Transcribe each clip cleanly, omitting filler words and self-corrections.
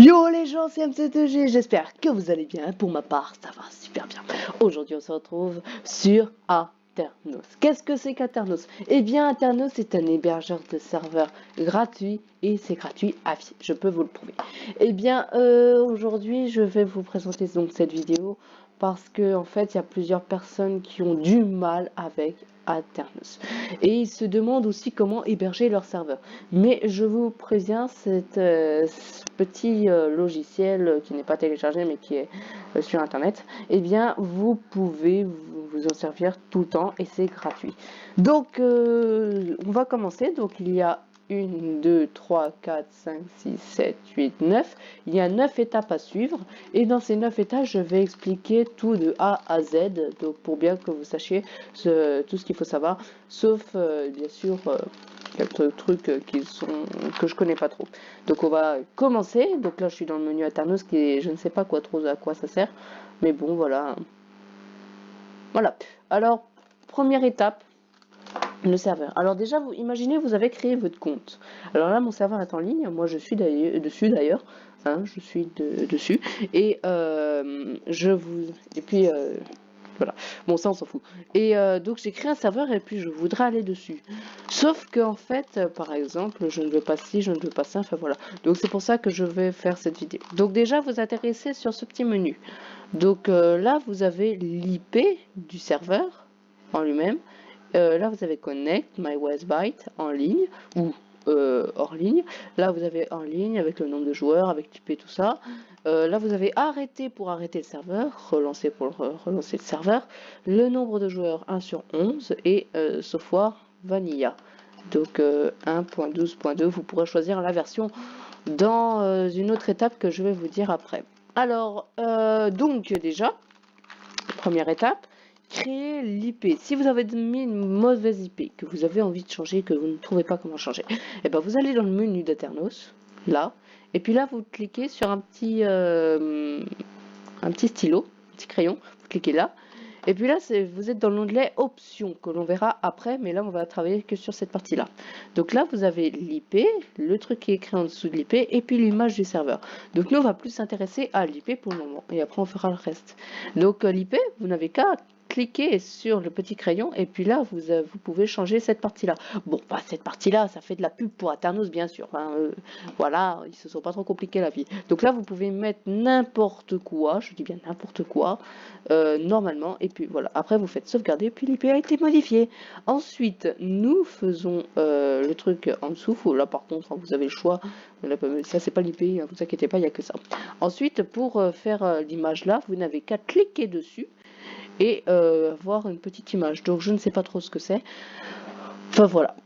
Yo les gens, c'est MC2G, j'espère que vous allez bien. Pour ma part, ça va super bien. Aujourd'hui, on se retrouve sur Aternos. Qu'est-ce que c'est qu'Aternos? Eh bien, Aternos est un hébergeur de serveurs gratuit et c'est gratuit à vie. Je peux vous le prouver. Eh bien, aujourd'hui, je vais vous présenter donc cette vidéo parce que en fait, il y a plusieurs personnes qui ont du mal avec Aternos et ils se demandent aussi comment héberger leur serveur. Mais je vous préviens, ce petit logiciel qui n'est pas téléchargé mais qui est sur internet, eh bien vous pouvez vous en servir tout le temps et c'est gratuit. Donc on va commencer. Donc il y a 1, 2, 3, 4, 5, 6, 7, 8, 9. Il y a 9 étapes à suivre. Et dans ces 9 étapes, je vais expliquer tout de A à Z. Donc pour bien que vous sachiez tout ce qu'il faut savoir. Sauf bien sûr quelques trucs que je connais pas trop. Donc on va commencer. Donc là je suis dans le menu Aternos qui est, je ne sais pas quoi trop à quoi ça sert. Mais bon voilà. Voilà. Alors première étape. Le serveur. Alors déjà, vous imaginez, vous avez créé votre compte. Alors là, mon serveur est en ligne. Moi, je suis dessus d'ailleurs. Hein, je suis dessus. Et voilà. Bon, ça, on s'en fout. Et donc, j'ai créé un serveur et puis je voudrais aller dessus. Sauf que en fait, par exemple, je ne veux pas ci, je ne veux pas ça. Enfin voilà. Donc, c'est pour ça que je vais faire cette vidéo. Donc déjà, vous intéressez sur ce petit menu. Donc là, vous avez l'IP du serveur en lui-même. Là, vous avez Connect, MyWestByte en ligne ou hors ligne. Là, vous avez en ligne avec le nombre de joueurs, avec l'IP, tout ça. Là, vous avez arrêté pour arrêter le serveur, relancer pour relancer le serveur. Le nombre de joueurs 1 sur 11 et software Vanilla. Donc 1.12.2, vous pourrez choisir la version dans une autre étape que je vais vous dire après. Alors, donc déjà, première étape, créer l'IP. Si vous avez mis une mauvaise IP, que vous avez envie de changer, que vous ne trouvez pas comment changer, et ben vous allez dans le menu d'Aternos, là, et puis là vous cliquez sur un petit stylo, un petit crayon, vous cliquez là, et puis là vous êtes dans l'onglet options que l'on verra après, mais là on va travailler que sur cette partie là. Donc là vous avez l'IP, le truc qui est écrit en dessous de l'IP, et puis l'image du serveur. Donc nous on va plus s'intéresser à l'IP pour le moment, et après on fera le reste. Donc l'IP, vous n'avez qu'à cliquez sur le petit crayon et puis là vous pouvez changer cette partie là. Bon, bah, cette partie là ça fait de la pub pour Aternos bien sûr, hein, voilà, ils se sont pas trop compliqués la vie. Donc là vous pouvez mettre n'importe quoi, je dis bien n'importe quoi, normalement, et puis voilà, après vous faites sauvegarder puis l'IP a été modifié. Ensuite nous faisons le truc en dessous, là par contre vous avez le choix, ça c'est pas l'IP, hein, vous inquiétez pas, il n'y a que ça. Ensuite pour faire l'image là, vous n'avez qu'à cliquer dessus et voir une petite image. Donc je ne sais pas trop ce que c'est. Enfin voilà.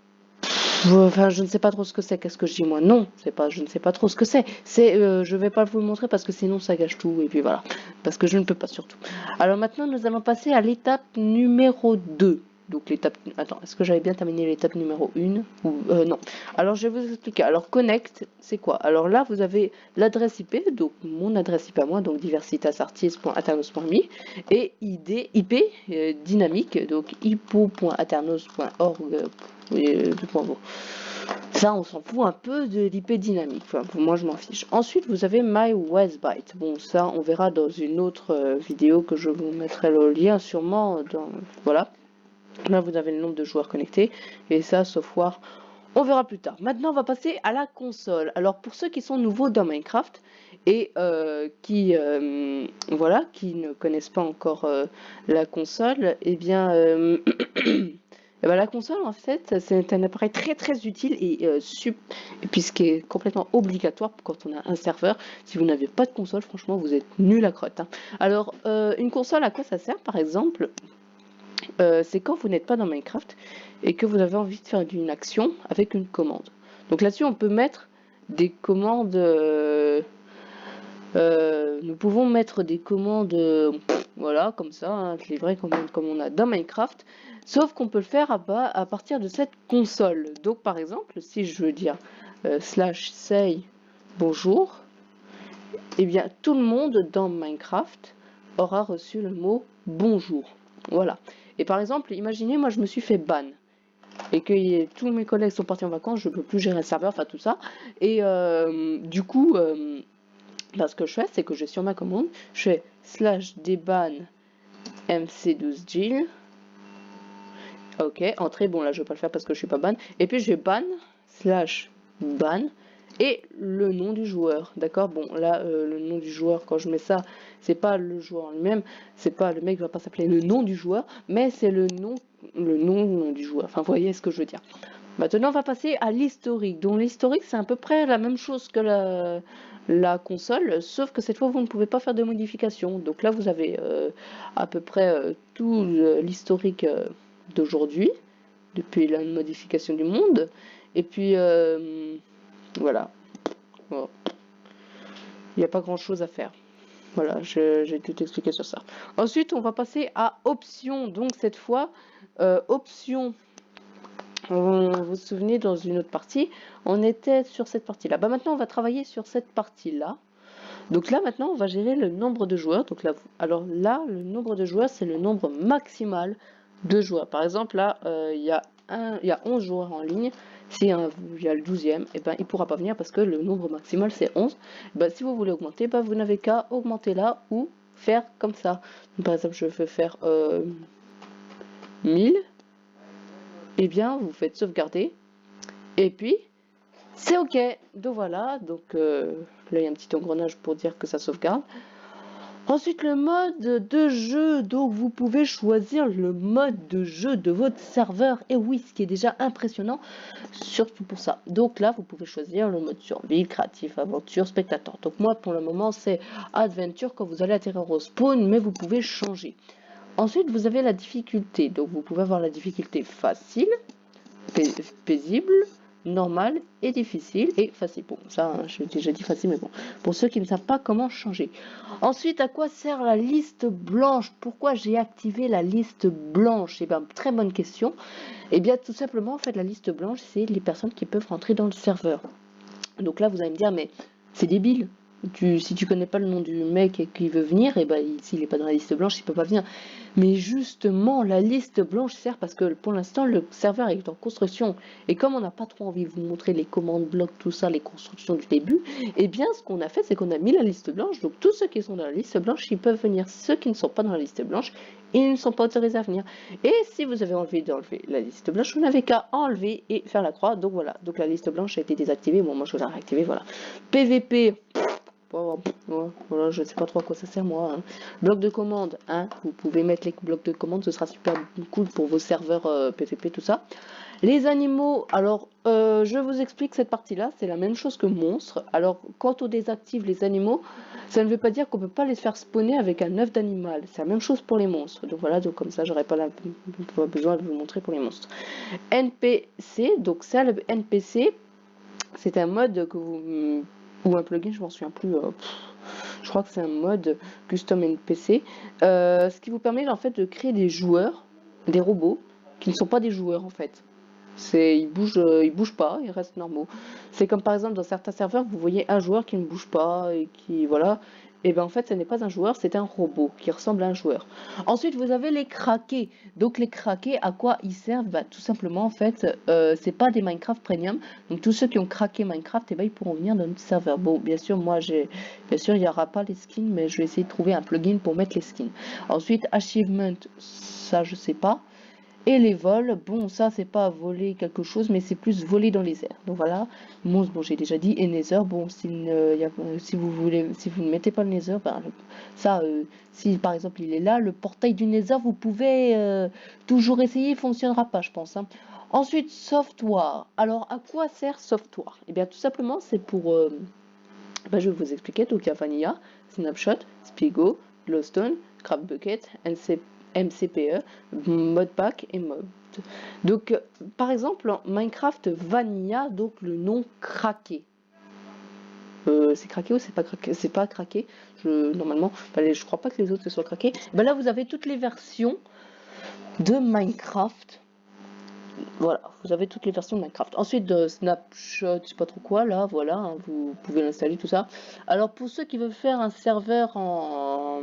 Enfin, je ne sais pas trop ce que c'est. Qu'est-ce que je dis moi? Non, c'est pas. Je ne sais pas trop ce que c'est. Je vais pas vous le montrer parce que sinon ça gâche tout. Et puis voilà. Parce que je ne peux pas surtout. Alors maintenant, nous allons passer à l'étape numéro 2. Donc l'étape... Attends, est-ce que j'avais bien terminé l'étape numéro 1 ou non. Alors je vais vous expliquer. Alors Connect, c'est quoi? Alors là, vous avez l'adresse IP, donc mon adresse IP à moi, donc diversitasartis.aternos.me et IP dynamique, donc ipo.aternos.org. Ça, on s'en fout un peu de l'IP dynamique. Enfin, pour moi, je m'en fiche. Ensuite, vous avez MyWestByte. Bon, ça, on verra dans une autre vidéo que je vous mettrai le lien sûrement. Voilà. Là, vous avez le nombre de joueurs connectés. Et ça, software, on verra plus tard. Maintenant, on va passer à la console. Alors, pour ceux qui sont nouveaux dans Minecraft et qui ne connaissent pas encore la console, eh bien... Et ben, la console, en fait, c'est un appareil très très utile et puis ce qui est complètement obligatoire quand on a un serveur. Si vous n'avez pas de console, franchement, vous êtes nul à crotte. Hein. Alors, une console, à quoi ça sert, par exemple? C'est quand vous n'êtes pas dans Minecraft et que vous avez envie de faire une action avec une commande. Donc là-dessus, on peut mettre des commandes... nous pouvons mettre des commandes, voilà, comme ça, hein, les vraies commandes comme on a dans Minecraft, sauf qu'on peut le faire à partir de cette console. Donc par exemple, si je veux dire /say bonjour, eh bien tout le monde dans Minecraft aura reçu le mot bonjour. Voilà. Et par exemple, imaginez, moi je me suis fait ban et que tous mes collègues sont partis en vacances, je ne peux plus gérer le serveur, enfin tout ça. Et du coup... ben, ce que je fais, c'est que je vais sur ma commande, je fais /dban mc12jill. Ok, entrée, bon là je vais pas le faire parce que je suis pas ban. Et puis je vais ban /ban et le nom du joueur. D'accord, bon là le nom du joueur, quand je mets ça, c'est pas le joueur lui-même, c'est pas le mec va pas s'appeler le nom du joueur, mais c'est le nom du joueur. Enfin, vous voyez ce que je veux dire. Maintenant, on va passer à l'historique. Donc l'historique, c'est à peu près la même chose que la console, sauf que cette fois, vous ne pouvez pas faire de modifications. Donc là, vous avez à peu près tout l'historique d'aujourd'hui, depuis la modification du monde. Et puis, voilà. Bon. Il n'y a pas grand-chose à faire. Voilà, j'ai tout expliqué sur ça. Ensuite, on va passer à options. Donc cette fois, options. Vous vous souvenez, dans une autre partie, on était sur cette partie-là. Bah maintenant, on va travailler sur cette partie-là. Donc là, maintenant, on va gérer le nombre de joueurs. Donc là, alors là, le nombre de joueurs, c'est le nombre maximal de joueurs. Par exemple, là, il y a 11 joueurs en ligne. Si il y a le 12e, eh ben, il ne pourra pas venir parce que le nombre maximal, c'est 11. Ben, si vous voulez augmenter, ben, vous n'avez qu'à augmenter là ou faire comme ça. Donc, par exemple, je vais faire 1000. Eh bien, vous faites sauvegarder. Et puis, c'est OK. Donc voilà, donc là, il y a un petit engrenage pour dire que ça sauvegarde. Ensuite, le mode de jeu. Donc, vous pouvez choisir le mode de jeu de votre serveur. Et oui, ce qui est déjà impressionnant, surtout pour ça. Donc là, vous pouvez choisir le mode survie, créatif, aventure, spectateur. Donc moi, pour le moment, c'est adventure quand vous allez atterrir au spawn, mais vous pouvez changer. Ensuite, vous avez la difficulté. Donc, vous pouvez avoir la difficulté facile, paisible, normal et difficile et facile. Bon, ça, hein, j'ai déjà dit facile, mais bon, pour ceux qui ne savent pas comment changer. Ensuite, à quoi sert la liste blanche? Pourquoi j'ai activé la liste blanche? Eh bien, très bonne question. Eh bien, tout simplement, en fait, la liste blanche, c'est les personnes qui peuvent rentrer dans le serveur. Donc là, vous allez me dire, mais c'est débile. Si tu connais pas le nom du mec et qu'il veut venir, et ben s'il n'est pas dans la liste blanche, il peut pas venir. Mais justement, la liste blanche sert parce que pour l'instant, le serveur est en construction. Et comme on n'a pas trop envie de vous montrer les commandes blocs, tout ça, les constructions du début, eh bien, ce qu'on a fait, c'est qu'on a mis la liste blanche. Donc, tous ceux qui sont dans la liste blanche, ils peuvent venir. Ceux qui ne sont pas dans la liste blanche, ils ne sont pas autorisés à venir. Et si vous avez envie d'enlever la liste blanche, vous n'avez qu'à enlever et faire la croix. Donc, voilà. Donc, la liste blanche a été désactivée. Bon, moi, je vais la réactiver. Voilà. PVP. Voilà, je ne sais pas trop à quoi ça sert moi. Hein. Bloc de commande, hein, vous pouvez mettre les blocs de commande, ce sera super cool pour vos serveurs PVP, tout ça. Les animaux, alors je vous explique cette partie-là, c'est la même chose que monstre. Alors quand on désactive les animaux, ça ne veut pas dire qu'on ne peut pas les faire spawner avec un œuf d'animal. C'est la même chose pour les monstres. Donc voilà, donc comme ça, j'aurais pas besoin de vous montrer pour les monstres. NPC, donc ça, le NPC, c'est un mode que vous... ou un plugin, je m'en souviens plus. Je crois que c'est un mode custom NPC, ce qui vous permet en fait de créer des joueurs, des robots qui ne sont pas des joueurs en fait. Ils bougent pas, ils restent normaux. C'est comme par exemple dans certains serveurs, vous voyez un joueur qui ne bouge pas et qui voilà. Et bien en fait, ce n'est pas un joueur, c'est un robot qui ressemble à un joueur. Ensuite, vous avez les craqués. Donc les craqués, à quoi ils servent? Bah, tout simplement en fait, c'est pas des Minecraft Premium. Donc tous ceux qui ont craqué Minecraft, et ben, ils pourront venir dans notre serveur. Bon, bien sûr, bien sûr, il n'y aura pas les skins, mais je vais essayer de trouver un plugin pour mettre les skins. Ensuite, achievement, ça je sais pas. Et les vols, bon, ça c'est pas voler quelque chose, mais c'est plus voler dans les airs. Donc voilà, monstre, bon j'ai déjà dit, et Nether, bon, si vous ne mettez pas le Nether, ben, si par exemple il est là, le portail du Nether, vous pouvez toujours essayer, il fonctionnera pas, je pense. Hein. Ensuite, software. Alors, à quoi sert software? Eh bien, tout simplement, c'est pour... je vais vous expliquer. Donc, il y a Vanilla, Snapshot, Spigo, Glowstone, CraftBucket, MCPE, Modpack et Mod. Donc, par exemple, Minecraft Vanilla, donc le nom craqué. C'est craqué ou c'est pas craqué? C'est pas craqué. Normalement, je crois pas que les autres se soient craqués. Ben là, vous avez toutes les versions de Minecraft. Voilà, vous avez toutes les versions de Minecraft. Ensuite, de Snapshot, je sais pas trop quoi, là, voilà, hein, vous pouvez l'installer, tout ça. Alors, pour ceux qui veulent faire un serveur en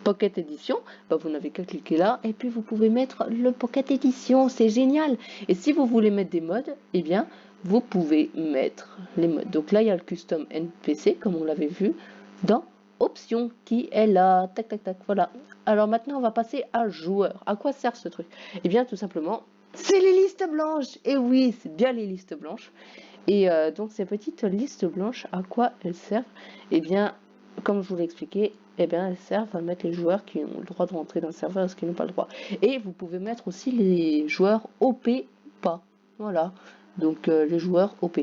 Pocket Edition, bah, vous n'avez qu'à cliquer là, et puis vous pouvez mettre le Pocket Edition, c'est génial. Et si vous voulez mettre des mods, eh bien, vous pouvez mettre les mods. Donc là, il y a le Custom NPC, comme on l'avait vu. dans options qui est là, tac tac tac, voilà. Alors maintenant on va passer à joueurs. À quoi sert ce truc? Eh bien tout simplement, c'est les listes blanches. Et oui, c'est bien les listes blanches. Et donc ces petites listes blanches, à quoi elles servent? Eh bien, comme je vous l'ai expliqué, eh bien, elles servent à mettre les joueurs qui ont le droit de rentrer dans le serveur et ceux qui n'ont pas le droit. Et vous pouvez mettre aussi les joueurs OP ou pas. Voilà, donc les joueurs OP.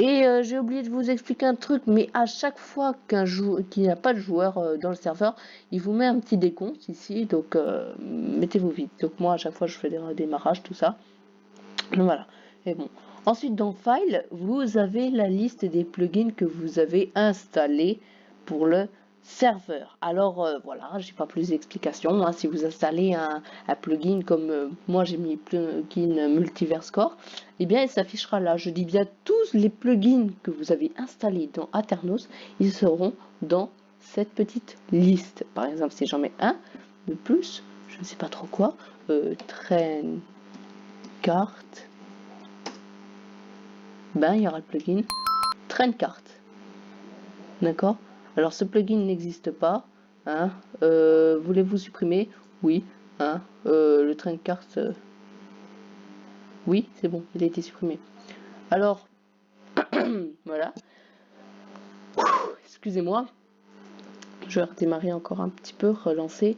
Et j'ai oublié de vous expliquer un truc, mais à chaque fois qu'il n'y a pas de joueur dans le serveur, il vous met un petit décompte ici, donc mettez-vous vite. Donc moi, à chaque fois, je fais des redémarrages, tout ça. Donc voilà, et bon. Ensuite, dans File, vous avez la liste des plugins que vous avez installés pour le serveur. Alors voilà, j'ai pas plus d'explications. Hein. Si vous installez un plugin comme moi j'ai mis plugin Multiverse Core, eh bien il s'affichera là. Je dis bien tous les plugins que vous avez installés dans Aternos, ils seront dans cette petite liste. Par exemple, si j'en mets un de plus, je ne sais pas trop quoi, train carte, ben il y aura le plugin train carte. D'accord? Alors ce plugin n'existe pas. Hein, voulez-vous supprimer? Oui. Hein, le train carte. Oui, c'est bon, il a été supprimé. Alors, voilà. Excusez-moi. Je vais redémarrer encore un petit peu, relancer.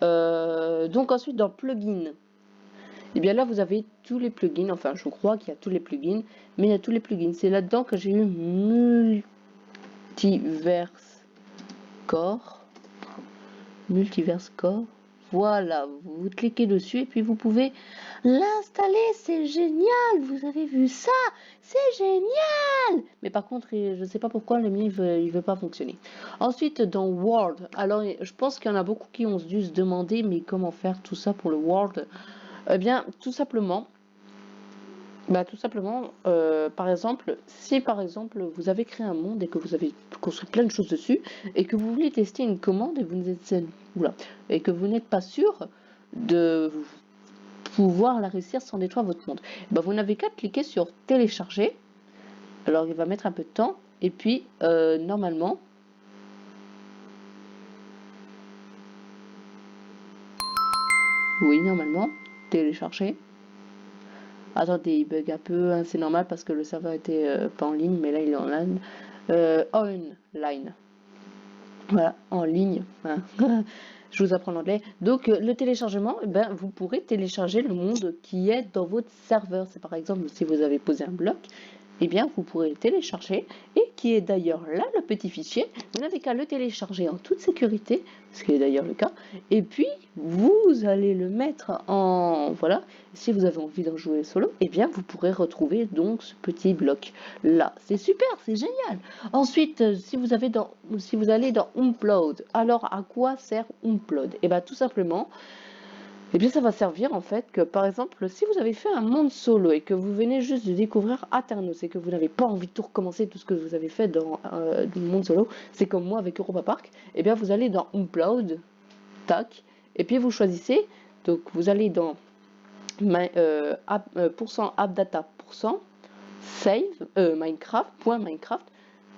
Donc ensuite dans plugin. Et bien là vous avez tous les plugins, enfin je crois qu'il y a tous les plugins, mais il y a tous les plugins. C'est là-dedans que j'ai eu Multiverse Core. Multiverse Core. Voilà, vous cliquez dessus et puis vous pouvez l'installer, c'est génial, vous avez vu ça, c'est génial. Mais par contre, je ne sais pas pourquoi le mien il veut pas fonctionner. Ensuite, dans Word, alors je pense qu'il y en a beaucoup qui ont dû se demander, mais comment faire tout ça pour le Word? Eh bien, tout simplement, par exemple, si par exemple vous avez créé un monde et que vous avez construit plein de choses dessus et que vous voulez tester une commande et que vous n'êtes pas sûr de pouvoir la réussir sans détruire votre monde, ben, vous n'avez qu'à cliquer sur télécharger. Alors il va mettre un peu de temps et puis normalement télécharger. Attendez, il bug un peu, hein, c'est normal parce que le serveur était pas en ligne, mais là il est en ligne. Online. Voilà, en ligne. Hein. Je vous apprends l'anglais. Donc le téléchargement, ben, vous pourrez télécharger le monde qui est dans votre serveur. C'est par exemple si vous avez posé un bloc, eh bien vous pourrez le télécharger et qui est d'ailleurs là le petit fichier. Vous n'avez qu'à le télécharger en toute sécurité, ce qui est d'ailleurs le cas. Et puis vous allez le mettre en voilà. Si vous avez envie d'en jouer solo, eh bien vous pourrez retrouver donc ce petit bloc là. C'est super, c'est génial. Ensuite, si vous allez dans Upload, alors à quoi sert Upload? Et bien tout simplement, eh bien ça va servir en fait que par exemple si vous avez fait un monde solo et que vous venez juste de découvrir Aternos et que vous n'avez pas envie de tout recommencer tout ce que vous avez fait dans le monde solo, c'est comme moi avec Europa Park, et bien vous allez dans Upload, tac, et puis vous choisissez, donc vous allez dans %appdata save Minecraft,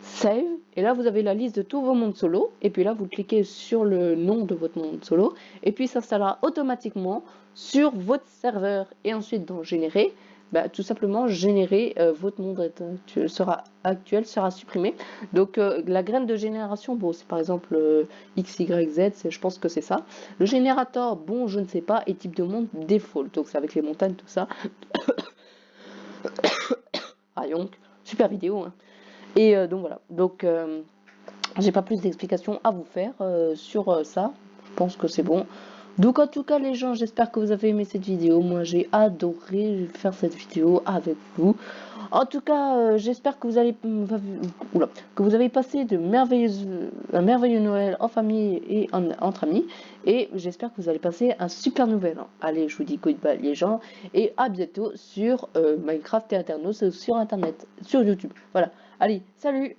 save, et là vous avez la liste de tous vos mondes solo, et puis là vous cliquez sur le nom de votre monde solo, et puis ça s'installera automatiquement sur votre serveur. Et ensuite dans générer, bah, tout simplement générer votre monde actuel sera supprimé. Donc la graine de génération, bon c'est par exemple XYZ, je pense que c'est ça. Le générateur, bon je ne sais pas, et type de monde default, donc c'est avec les montagnes tout ça. Ah donc, super vidéo hein. Et donc voilà, donc j'ai pas plus d'explications à vous faire sur ça, je pense que c'est bon. Donc en tout cas les gens, j'espère que vous avez aimé cette vidéo, moi j'ai adoré faire cette vidéo avec vous. En tout cas, j'espère que vous allez que vous avez passé un merveilleux Noël en famille et entre amis, et j'espère que vous allez passer un super nouvel an. Allez, je vous dis goodbye les gens, et à bientôt sur Minecraft et Aternos sur internet, sur YouTube. Voilà, allez, salut!